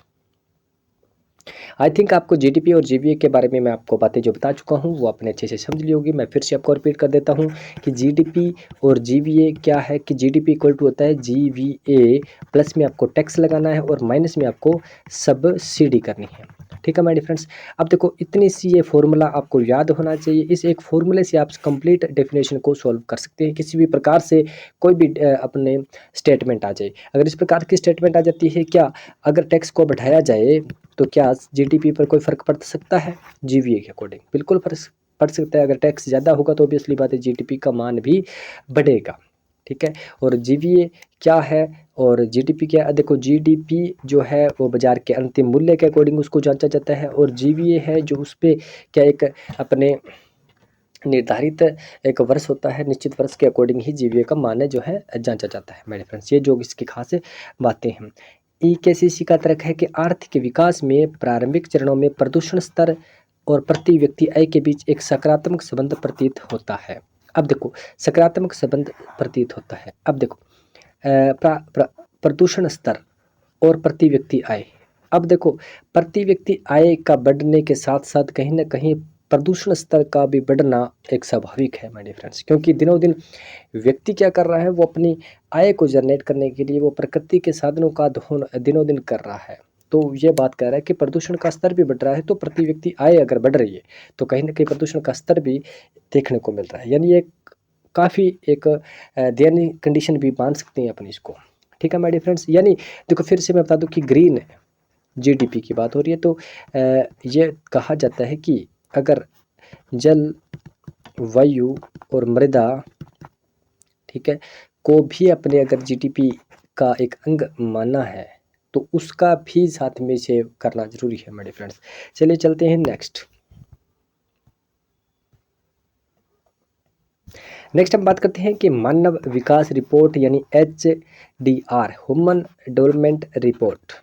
S1: आई थिंक आपको जीडीपी और जीवीए के बारे में मैं आपको बातें जो बता चुका हूँ वो आपने अच्छे से समझ ली होगी। मैं फिर से आपको रिपीट कर देता हूँ कि जीडीपी और जीवीए क्या है, कि जीडीपी इक्वल टू होता है जीवीए, प्लस में आपको टैक्स लगाना है और माइनस में आपको सब्सिडी करनी है। ठीक है माय डियर फ्रेंड्स। अब देखो इतनी सी ये फॉर्मूला आपको याद होना चाहिए, इस एक फॉर्मूले से आप कंप्लीट डेफिनेशन को सॉल्व कर सकते हैं। किसी भी प्रकार से कोई भी अपने स्टेटमेंट आ जाए, अगर इस प्रकार की स्टेटमेंट आ जाती है, क्या अगर टैक्स को बढ़ाया जाए तो क्या जीडीपी पर कोई फर्क पड़ सकता है, जीवीए के अकॉर्डिंग बिल्कुल फर्क पड़ सकता है। अगर टैक्स ज़्यादा होगा तो ऑब्वियसली बात है जीडीपी का मान भी बढ़ेगा। ठीक है, और जीवीए क्या है और जीडीपी क्या है, देखो जीडीपी जो है वो बाजार के अंतिम मूल्य के अकॉर्डिंग उसको जांचा जाता है, और जीवीए है जो उस पर क्या एक अपने निर्धारित एक वर्ष होता है, निश्चित वर्ष के अकॉर्डिंग ही जीवीए का मान जो है जांचा जाता है मेरे फ्रेंड्स। ये जो इसकी खास बातें हैं। ईकेसीसी का तर्क है कि आर्थिक विकास में प्रारंभिक चरणों में प्रदूषण स्तर और प्रति व्यक्ति आय के बीच एक सकारात्मक संबंध प्रतीत होता है। अब देखो सकारात्मक संबंध प्रतीत होता है। अब देखो प्रदूषण स्तर और प्रति व्यक्ति आय। अब देखो प्रति व्यक्ति आय का बढ़ने के साथ साथ कहीं ना कहीं प्रदूषण स्तर का भी बढ़ना एक स्वाभाविक है माय डियर फ्रेंड्स, क्योंकि दिनों दिन व्यक्ति क्या कर रहा है, वो अपनी आय को जनरेट करने के लिए वो प्रकृति के साधनों का दोहन दिनों दिन कर रहा है। तो ये बात कह रहा है कि प्रदूषण का स्तर भी बढ़ रहा है, तो प्रति व्यक्ति आय अगर बढ़ रही है तो कहीं ना कहीं प्रदूषण का स्तर भी देखने को मिल रहा है। यानी ये काफ़ी एक दयनीय कंडीशन भी मान सकते हैं अपनी इसको। ठीक है माय डियर फ्रेंड्स। यानी देखो फिर से मैं बता दूं कि ग्रीन जीडीपी की बात हो रही है, तो ये कहा जाता है कि अगर जल, वायु और मृदा, ठीक है, को भी अपने अगर जीडीपी का एक अंग मानना है तो उसका भी साथ में से करना जरूरी है मेरे फ्रेंड्स। चलिए चलते हैं नेक्स्ट। नेक्स्ट हम बात करते हैं कि मानव विकास रिपोर्ट यानी HDR, ह्यूमन डेवलपमेंट रिपोर्ट।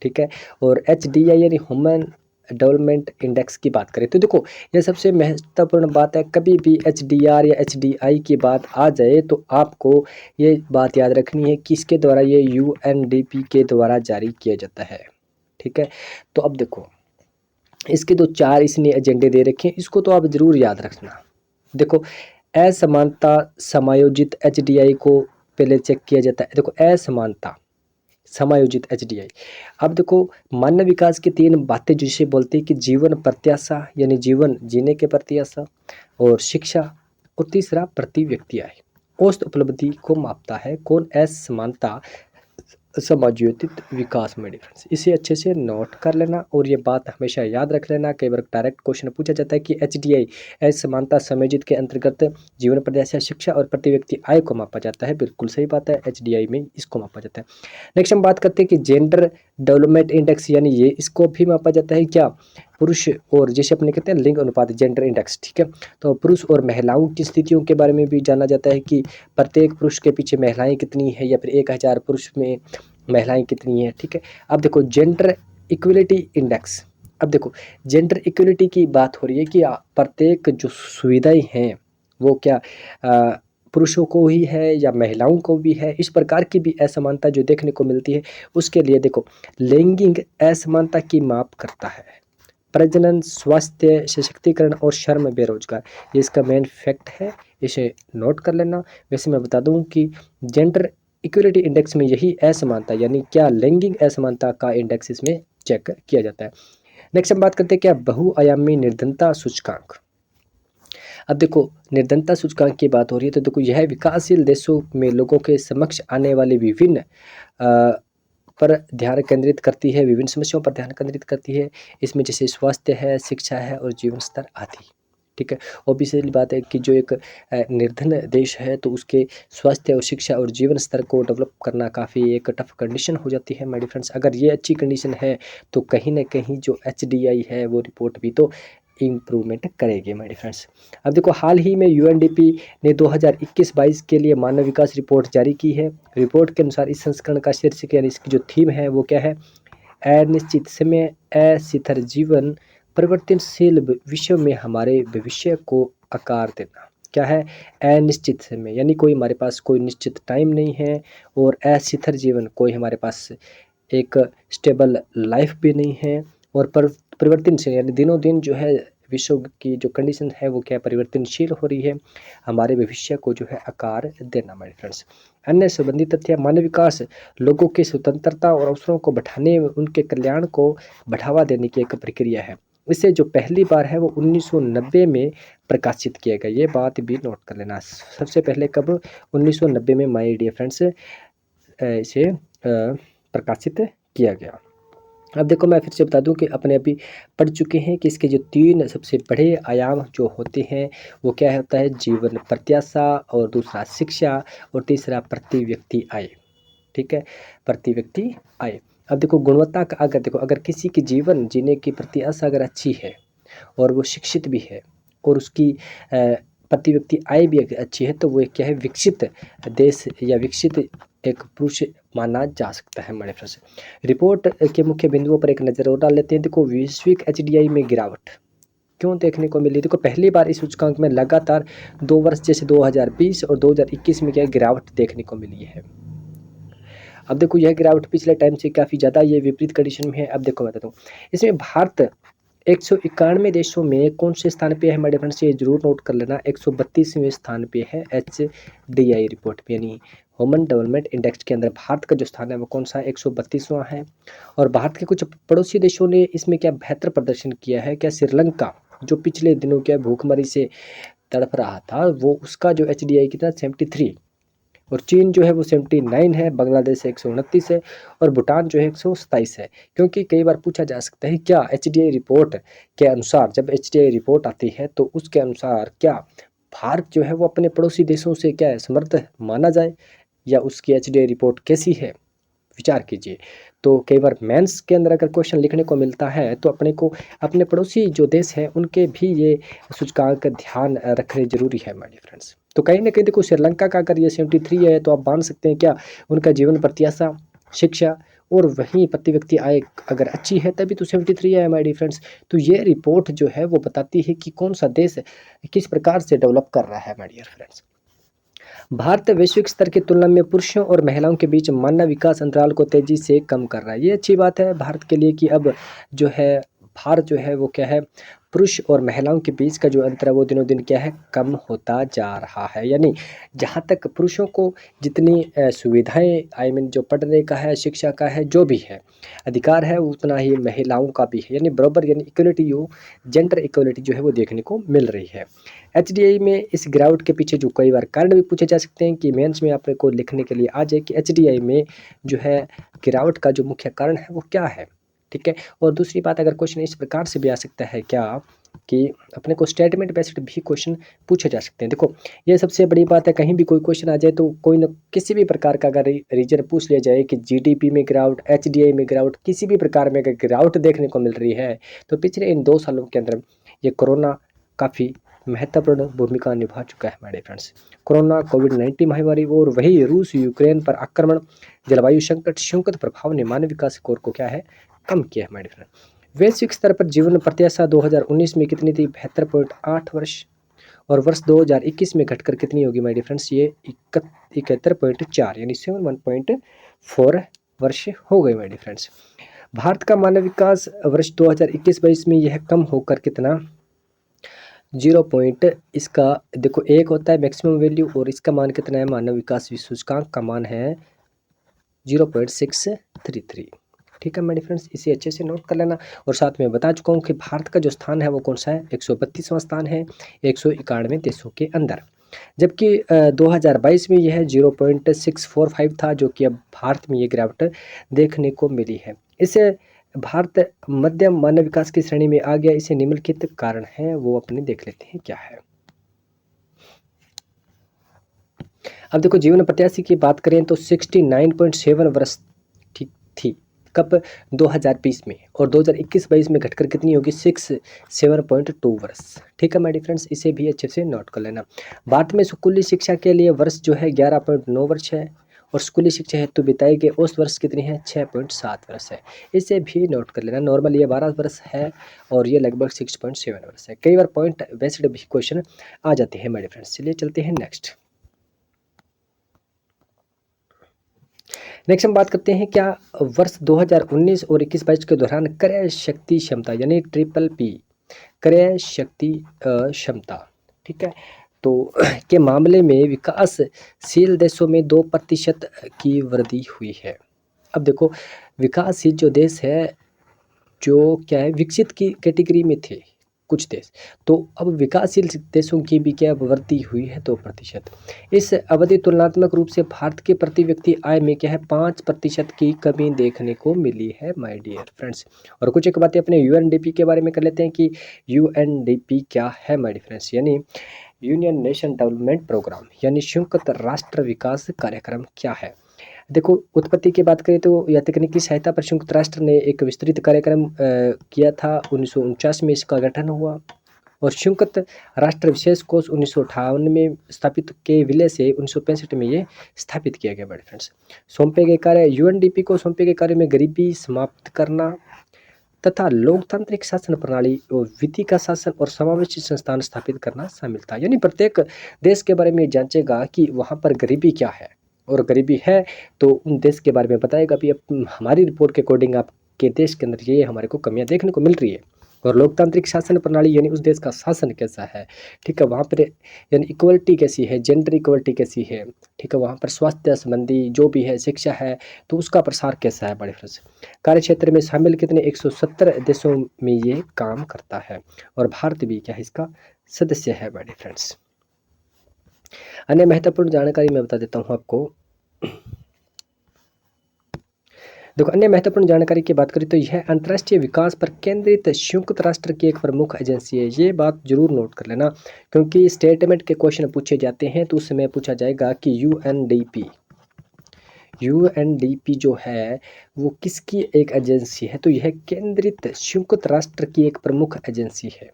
S1: ठीक है, और HDI यानी ह्यूमन डेवलपमेंट इंडेक्स की बात करें तो देखो यह सबसे महत्वपूर्ण बात है। कभी भी HDR या HDI की बात आ जाए तो आपको ये बात याद रखनी है कि इसके द्वारा ये UNDP के द्वारा जारी किया जाता है। ठीक है, तो अब देखो इसके तो 4 इसने एजेंडे दे रखे हैं, इसको तो आप ज़रूर याद रखना। देखो, असमानता समायोजित एचडीआई को पहले चेक किया जाता है। देखो, असमानता समायोजित एचडीआई। अब देखो, मानव विकास की 3 बातें जिसे बोलते हैं कि जीवन प्रत्याशा यानी जीवन जीने के प्रति आशा, और शिक्षा, और तीसरा प्रति व्यक्ति आय। औसत उपलब्धि को मापता है कौन? असमानता समायोजित विकास में डिफरेंस। इसे अच्छे से नोट कर लेना और ये बात हमेशा याद रख लेना। कई बार डायरेक्ट क्वेश्चन पूछा जाता है कि एचडीआई असमानता समायोजित के अंतर्गत जीवन प्रत्याशा, शिक्षा और प्रति व्यक्ति आय को मापा जाता है। बिल्कुल सही बात है, एचडीआई में इसको मापा जाता है। नेक्स्ट हम बात करते हैं कि जेंडर डेवलपमेंट इंडेक्स, यानी ये इसको भी मापा जाता है क्या? पुरुष और जैसे अपने कहते हैं लिंग अनुपात, जेंडर इंडेक्स, ठीक है। तो पुरुष और महिलाओं की स्थितियों के बारे में भी जाना जाता है कि प्रत्येक पुरुष के पीछे महिलाएं कितनी है, या फिर 1000 पुरुष में महिलाएं कितनी है, ठीक है। अब देखो, जेंडर इक्वलिटी इंडेक्स। अब देखो, जेंडर इक्वलिटी की बात हो रही है कि प्रत्येक जो सुविधाएं हैं वो क्या पुरुषों को ही है या महिलाओं को भी है। इस प्रकार की भी असमानता जो देखने को मिलती है, उसके लिए देखो, लैंगिक असमानता की माप करता है प्रजनन, स्वास्थ्य, सशक्तिकरण और श्रम, बेरोजगार। ये इसका मेन फैक्ट है, इसे नोट कर लेना। वैसे मैं बता दूं कि जेंडर इक्वलिटी इंडेक्स में यही असमानता यानी क्या लैंगिक असमानता का इंडेक्स इसमें चेक किया जाता है। नेक्स्ट हम बात करते हैं क्या? बहुआयामी निर्धनता सूचकांक। अब देखो, निर्धनता सूचकांक की बात हो रही है तो देखो, यह विकासशील देशों में लोगों के समक्ष आने वाले विभिन्न पर ध्यान केंद्रित करती है, विभिन्न समस्याओं पर ध्यान केंद्रित करती है। इसमें जैसे स्वास्थ्य है, शिक्षा है और जीवन स्तर आदि, ठीक है। ऑब्वियसली बात है कि जो एक निर्धन देश है तो उसके स्वास्थ्य और शिक्षा और जीवन स्तर को डेवलप करना काफ़ी एक टफ कंडीशन हो जाती है माय डियर फ्रेंड्स। अगर ये अच्छी कंडीशन है तो कहीं ना कहीं जो एचडीआई है वो रिपोर्ट भी तो इम्प्रूवमेंट करेगी माय डियर फ्रेंड्स। अब देखो, हाल ही में यूएनडीपी ने 2021-22 के लिए मानव विकास रिपोर्ट जारी की है। रिपोर्ट के अनुसार इस संस्करण का शीर्षक यानी इसकी जो थीम है वो क्या है? अनिश्चित समय, अस्थिर जीवन, परिवर्तनशील विश्व में हमारे भविष्य को आकार देना। क्या है? अनिश्चित समय यानी कोई हमारे पास कोई निश्चित टाइम नहीं है, और अस्थिर जीवन कोई हमारे पास एक स्टेबल लाइफ भी नहीं है, और परिवर्तनशील यानी दिनों दिन जो है विश्व की जो कंडीशन है वो क्या परिवर्तनशील हो रही है, हमारे भविष्य को जो है आकार देना माय फ्रेंड्स। अन्य संबंधित तथ्य, मानव विकास लोगों की स्वतंत्रता और अवसरों को बढ़ाने, उनके कल्याण को बढ़ावा देने की एक प्रक्रिया है। इसे जो पहली बार है वो 1990 में प्रकाशित किया गया। ये बात भी नोट कर लेना। सबसे पहले कब? 1990 में माय डियर फ्रेंड्स इसे प्रकाशित किया गया। अब देखो, मैं फिर से बता दूं कि अपने अभी पढ़ चुके हैं कि इसके जो 3 सबसे बड़े आयाम जो होते हैं वो क्या होता है? जीवन प्रत्याशा, और दूसरा शिक्षा, और तीसरा प्रति व्यक्ति आय, ठीक है, प्रति व्यक्ति आय। अब देखो, गुणवत्ता का अगर देखो, अगर किसी की जीवन जीने की प्रत्याशा अगर अच्छी है और वो शिक्षित भी है और उसकी प्रति व्यक्ति आय भी अच्छी है तो वो क्या है? विकसित देश या विकसित एक पुरुष माना जा सकता है हमारे फ्रेंड्स। रिपोर्ट के मुख्य बिंदुओं पर एक नज़र और डाल लेते हैं। देखो, वैश्विक एचडीआई में गिरावट क्यों देखने को मिली? देखो, पहली बार इस सूचकांक में लगातार 2 वर्ष जैसे 2020 और 2021 में क्या गिरावट देखने को मिली है। अब देखो, यह गिरावट पिछले टाइम से काफ़ी ज़्यादा ये विपरीत कंडीशन में है। अब देखो बताता हूँ, इसमें भारत 191 देशों में कौन से स्थान पे है हमारे फ्रेंड्स? ये जरूर नोट कर लेना, 132वें स्थान पे है एचडीआई रिपोर्ट में, यानी ह्यूमन डेवलपमेंट इंडेक्स के अंदर भारत का जो स्थान है वो कौन सा? 132वां है। और भारत के कुछ पड़ोसी देशों ने इसमें क्या बेहतर प्रदर्शन किया है? क्या श्रीलंका जो पिछले दिनों क्या भूखमरी से तड़प रहा था, वो उसका जो एचडीआई कितना 73, और चीन जो है वो 79 है, बांग्लादेश 129 है, और भूटान जो है 127 है। क्योंकि कई बार पूछा जा सकता है क्या एचडीआई रिपोर्ट के अनुसार, जब एचडीआई रिपोर्ट आती है तो उसके अनुसार क्या भारत जो है वो अपने पड़ोसी देशों से क्या है समर्थ माना जाए, या उसकी एचडीआई रिपोर्ट कैसी है? विचार कीजिए। तो कई बार मेंस के अंदर अगर क्वेश्चन लिखने को मिलता है तो अपने को अपने पड़ोसी जो देश हैं उनके भी ये सूचकांक का ध्यान रखने जरूरी है माय डियर फ्रेंड्स। तो कहीं ना कहीं देखो, श्रीलंका का अगर ये 73 है तो आप मान सकते हैं क्या उनका जीवन प्रत्याशा, शिक्षा और वहीं प्रति व्यक्ति आय अगर अच्छी है तभी तो 73 है माय डियर फ्रेंड्स। तो ये रिपोर्ट जो है वो बताती है कि कौन सा देश किस प्रकार से डेवलप कर रहा है माय डियर फ्रेंड्स। भारत वैश्विक स्तर की तुलना में पुरुषों और महिलाओं के बीच मानव विकास अंतराल को तेजी से कम कर रहा है। ये अच्छी बात है भारत के लिए कि अब जो है भार जो है वो क्या है, पुरुष और महिलाओं के बीच का जो अंतर है वो दिनों दिन क्या है, कम होता जा रहा है। यानी जहाँ तक पुरुषों को जितनी सुविधाएं आई मीन जो पढ़ने का है, शिक्षा का है, जो भी है अधिकार है, उतना ही महिलाओं का भी है। यानी बराबर, यानी इक्वलिटी, जो जेंडर इक्वलिटी जो है वो देखने को मिल रही है। एचडीआई में इस गिरावट के पीछे जो कई बार कारण भी पूछे जा सकते हैं कि मेंस में आपने को लिखने के लिए आ जाए कि एचडीआई में जो है गिरावट का जो मुख्य कारण है वो क्या है, ठीक है। और दूसरी बात, अगर क्वेश्चन इस प्रकार से भी आ सकता है क्या कि अपने को स्टेटमेंट बेस्ड भी क्वेश्चन पूछे जा सकते हैं। देखो ये सबसे बड़ी बात है, कहीं भी कोई क्वेश्चन आ जाए तो कोई न किसी भी प्रकार का अगर रीजन पूछ लिया जाए कि जीडीपी में गिरावट, एचडीआई में गिरावट, किसी भी प्रकार में अगर गिरावट देखने को मिल रही है तो पिछले इन 2 सालों के अंदर ये कोरोना काफ़ी महत्वपूर्ण भूमिका निभा चुका है हमारे फ्रेंड्स। कोरोना, कोविड-19 महामारी और वही रूस यूक्रेन पर आक्रमण, जलवायु संकट, संयुक्त प्रभाव ने मानव विकास स्कोर को क्या है, कम किया है हमारे फ्रेंड। वैश्विक स्तर पर जीवन प्रत्याशा 2019 में कितनी थी, 72.8 वर्ष, और वर्ष 2021 में घटकर कितनी होगी माय डियर फ्रेंड्स, ये 71.4 यानी 71.4 वर्ष हो गए माय डियर फ्रेंड्स। भारत का मानव विकास वर्ष 2021-22 में यह कम होकर कितना, 0 पॉइंट, इसका देखो एक होता है मैक्सिमम वैल्यू और इसका मान कितना है, मानव विकास सूचकांक का मान है 0.633। ठीक है मेरे फ्रेंड्स, इसे अच्छे से नोट कर लेना। और साथ में बता चुका हूँ कि भारत का जो स्थान है वो कौन सा है, 132वां स्थान है 191 देशों के अंदर। जबकि 2022 में यह 0.645 था, जो कि अब भारत में ये गिरावट देखने को मिली है। इसे भारत मध्यम मानव विकास की श्रेणी में आ गया। इसे निम्नलिखित कारण है वो अपने देख लेते हैं क्या है। अब देखो जीवन प्रत्याशा की बात करें तो 69.7 वर्ष ठीक थी कब, 2020 में, और 2021-22 में घटकर कितनी होगी, 67.2 वर्ष। ठीक है माय फ्रेंड्स, इसे भी अच्छे से नोट कर लेना। भारत में स्कूली शिक्षा के लिए वर्ष जो है 11.9 वर्ष है और स्कूली शिक्षा हेतु बिताए गए औसत वर्ष कितनी है, 6.7 वर्ष है। इसे भी नोट कर लेना। नॉर्मल ये 12 वर्ष है और ये लगभग 6.7 वर्ष है। कई बार पॉइंट बेस्ड भी क्वेश्चन आ जाते हैं मेरे फ्रेंड्स। चलिए चलते हैं नेक्स्ट हम बात करते हैं क्या वर्ष 2019 और 21-22 के दौरान क्रय शक्ति क्षमता यानी ट्रिपल पी, क्रय शक्ति क्षमता, ठीक है, तो के मामले में विकासशील देशों में 2% की वृद्धि हुई है। अब देखो विकासशील जो देश है, जो क्या है, विकसित की कैटेगरी में थे कुछ देश, तो अब विकासशील देशों की भी क्या वृद्धि हुई है 2%। इस अवधि तुलनात्मक रूप से भारत के प्रति व्यक्ति आय में क्या है 5% की कमी देखने को मिली है माय डियर फ्रेंड्स। और कुछ एक बातें अपने यूएनडीपी के बारे में कर लेते हैं कि यूएनडीपी क्या है माय डियर फ्रेंड्स, यानी यूनियन नेशन डेवलपमेंट प्रोग्राम, यानी संयुक्त राष्ट्र विकास कार्यक्रम क्या है। देखो उत्पत्ति की बात करें तो यह तकनीकी सहायता पर संयुक्त राष्ट्र ने एक विस्तृत कार्यक्रम किया था। 1949 में इसका गठन हुआ और संयुक्त राष्ट्र विशेष कोष 1958 में स्थापित के विलय से 1965 में ये स्थापित किया गया। बड़े फ्रेंड्स, सौंपे गए कार्य, यूएनडीपी को सौंपे गए कार्य में गरीबी समाप्त करना तथा लोकतांत्रिक शासन प्रणाली और विधि का शासन और समावेशी संस्थान स्थापित करना शामिल था। यानी प्रत्येक देश के बारे में जांचेगा कि वहाँ पर गरीबी क्या है, और गरीबी है तो उन देश के बारे में बताएगा भी अब हमारी रिपोर्ट के अकॉर्डिंग आपके देश के अंदर ये हमारे को कमियां देखने को मिल रही है। और लोकतांत्रिक शासन प्रणाली यानी उस देश का शासन कैसा है, ठीक है, वहाँ पर यानी इक्वलिटी कैसी है, जेंडर इक्वलिटी कैसी है, ठीक है, वहाँ पर स्वास्थ्य संबंधी जो भी है, शिक्षा है, तो उसका प्रसार कैसा है। बड़े फ्रेंड्स, कार्य क्षेत्र में शामिल कितने 170 देशों में ये काम करता है और भारत भी क्या है इसका सदस्य है। बड़े फ्रेंड्स, अन्य महत्वपूर्ण जानकारी मैं बता देता हूँ आपको। देखो अन्य महत्वपूर्ण जानकारी की बात करें तो यह अंतर्राष्ट्रीय विकास पर केंद्रित संयुक्त राष्ट्र की एक प्रमुख एजेंसी है। ये बात जरूर नोट कर लेना क्योंकि स्टेटमेंट के क्वेश्चन पूछे जाते हैं तो उस समय पूछा जाएगा कि यूएनडीपी जो है वो किसकी एक एजेंसी है, तो यह केंद्रित संयुक्त राष्ट्र की एक प्रमुख एजेंसी है।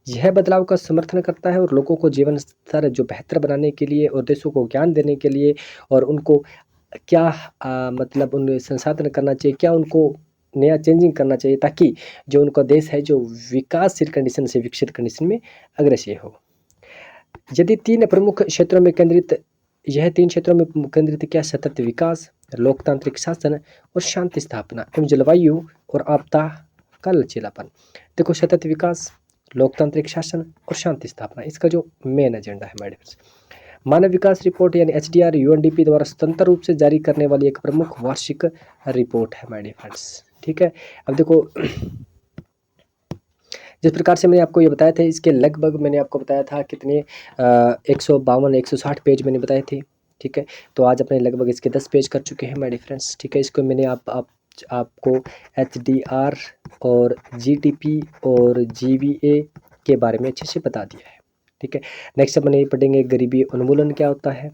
S1: यह बदलाव का समर्थन करता है और लोगों को जीवन स्तर जो बेहतर बनाने के लिए और देशों को ज्ञान देने के लिए और उनको क्या मतलब उन संसाधन करना चाहिए, क्या उनको नया चेंजिंग करना चाहिए ताकि जो उनका देश है जो विकासशील कंडीशन से विकसित कंडीशन में अग्रसर हो। यदि 3 प्रमुख क्षेत्रों में केंद्रित, यह 3 क्षेत्रों में केंद्रित क्या, सतत विकास, लोकतांत्रिक शासन और शांति स्थापना एवं जलवायु और आपदा का लचीलापन। देखो सतत विकास, लोकतांत्रिक शासन और शांति स्थापना इसका जो मेन एजेंडा है मेरे फ्रेंड्स। मानव विकास रिपोर्ट यानी एचडीआर यूएनडीपी द्वारा स्वतंत्र रूप से जारी करने वाली एक प्रमुख वार्षिक रिपोर्ट है माय डियर फ्रेंड्स। ठीक है, अब देखो जिस प्रकार से मैंने आपको ये बताया था, इसके लगभग मैंने आपको बताया था कितने 152 160 पेज मैंने बताए थे। ठीक है, तो आज अपने लगभग इसके 10 पेज कर चुके हैं माय डियर फ्रेंड्स। ठीक है, इसको मैंने आपको एचडीआर और जीटीपी और जीवीए के बारे में अच्छे से बता दिया है। ठीक है, नेक्स्ट अपन ये पढ़ेंगे गरीबी उन्मूलन क्या होता है।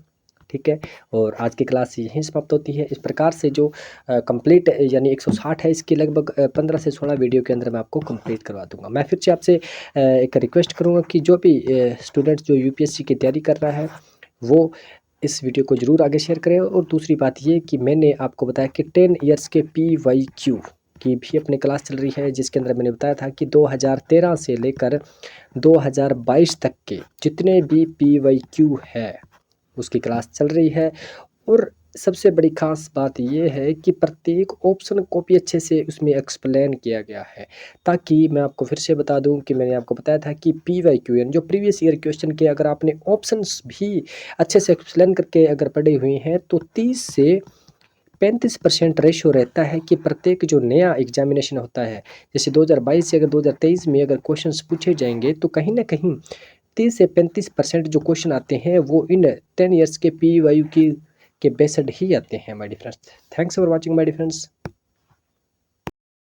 S1: ठीक है, और आज की क्लास यहीं समाप्त होती है। इस प्रकार से जो कंप्लीट यानी 160 है, इसकी लगभग 15 से 16 वीडियो के अंदर मैं आपको कंप्लीट करवा दूंगा। मैं फिर से आपसे एक रिक्वेस्ट करूंगा कि जो भी स्टूडेंट जो यूपीएससी की तैयारी कर रहा है वो इस वीडियो को ज़रूर आगे शेयर करें। और दूसरी बात ये कि मैंने आपको बताया कि 10 ईयर्स के PYQ की भी अपनी क्लास चल रही है, जिसके अंदर मैंने बताया था कि 2013 से लेकर 2022 तक के जितने भी PYQ है उसकी क्लास चल रही है। और सबसे बड़ी खास बात ये है कि प्रत्येक ऑप्शन को भी अच्छे से उसमें एक्सप्लेन किया गया है, ताकि मैं आपको फिर से बता दूं कि मैंने आपको बताया था कि PYQ यानी जो प्रीवियस ईयर क्वेश्चन के अगर आपने ऑप्शंस भी अच्छे से एक्सप्लेन करके अगर पढ़े हुए हैं तो 30 से 35% रेशो रहता है कि प्रत्येक जो नया एग्जामिनेशन होता है, जैसे 2022 से अगर 2023 में अगर क्वेश्चंस पूछे जाएंगे तो कहीं ना कहीं 30 से 35% जो क्वेश्चन आते हैं वो इन 10 ईयर्स के PYQ के बेस्ड ही आते हैं my dear friends. Thanks for watching my dear friends.